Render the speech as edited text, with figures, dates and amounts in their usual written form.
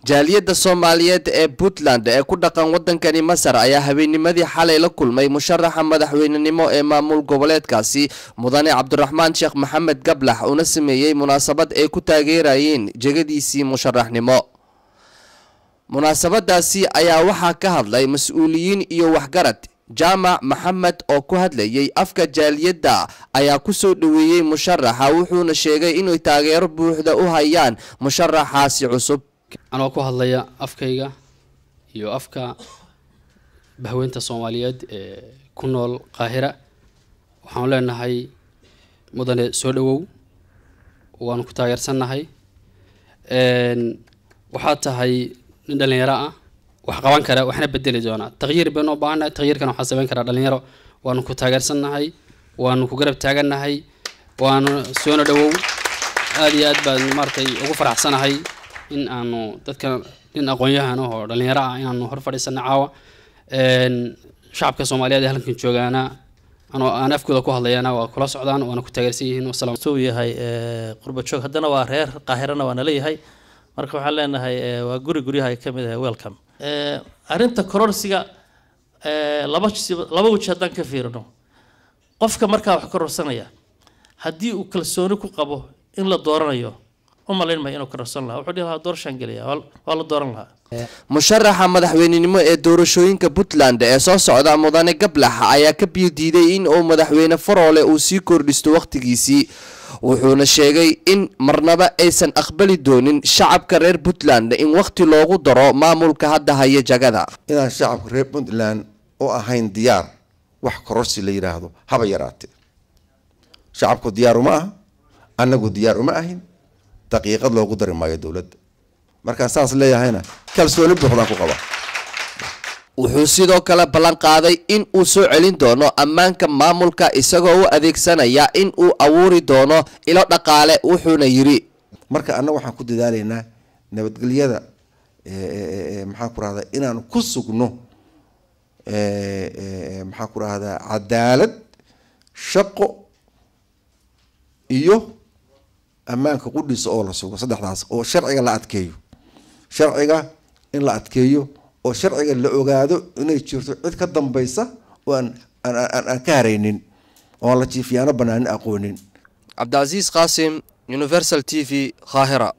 jaaliyadda Soomaaliyeed ee Puntland ee ku dhaqan wadankani Masar ayaa habeennimadii xalay la kulmay musharaxa madaxweynenimo ee maamul goboleedkaasi Mudane Cabdiraxmaan Sheekh Maxamed Gablax una sameeyay munaasabad ay ku taageerayeen jegadiisii musharaxnimo. Munaasabadaasi ayaa waxaa ka hadlay mas'uuliyiin iyo waxgarad. Jaamac Maxamed oo ku hadlayay afka jaaliyadda ayaa ku soo dhaweeyay musharaxa wuxuuna sheegay inuu taageero buuxda u hayaan musharaxaasi cusub. أنا أكو هذا أفكيجا يو أفكا بهوينتا الصوماليات كنا القاهرة وحاولنا إن هاي مدن سودو وأنا كنت أجرسنا هاي وحتى هاي ندلني يراء وحقوان كرا وإحنا بدل جونا تغيير بينه بعنا تغيير كانوا حاسبين كرا دلني يراء وأنا كنت أجرسنا هاي وأنا كجرب تاجرنا هاي وأنا سوينا دو هذه أدب مرتي وقفر أحسن هاي إن أنو تذكر إن أقوياء أنو دلني يراء إن أنو هرفر السنة عوا شعب كصوماليا ده هل كنت شجعنا أنا أفكر أكو هذا وكل صعدان وأنا كنت أجلسين والسلام. سوي هاي قرب شوك هدنا وهرير قاهرنا وأنا لي هاي مركب حلنا هاي وجوري هاي كم ده ويلكم. أرنت كرر سجى لبوش هدنا كثيرنا. قف كمركب حكر السنة هدي وكل سونك وقبه إن لا دورنا يو. لين ما ينو كرسلنا وحديها دور شنقلية ولا دورنا. musharaxa madaxweynenimo ee doorashooyinka Puntland ee soo socda Mudane Gablax ayaa ka biyadiiday in uu madaxweyne Faroole uu sii kordhisto waqtigiisii wuxuuna sheegay in marnaba aysan aqbali doonin shacabka reer Puntland in waqti loogu daro maamulka hadda haya jagada inaan shacabka reer Puntland oo ahayn diyaar wax kororsi la yiraahdo haba yaraatee shacabku diyaar uma aha anagu diyaar uma ahin daqiiqad loogu dari maayo dawladda marka saas leeyahayna kalsooni buuxda ku qaba wuxuu sidoo kale ballan qaaday in uu soo celin doono ammaanka maamulka isagoo u adeegsanaya in uu awoori doono ilo dhaqaale wuxuuna yiri marka annagu waxaan ku dadaalaynaa nabadgelyada maxaa ku raahdaa inaan ku sugno maxaa ku raahdaa cadaalad shaqo iyo ammaanka qudhiisa oo la sugo saddexdaas oo sharciga la adkeeyo sharciga in la adkeeyo oo sharciga la ogaado inay jirto cid ka dambaysa oo aan ka hareynin oo la jiifiyaano banaanin aqoonin. Cabdulaziz Qasim, Universal TV, Qaahira.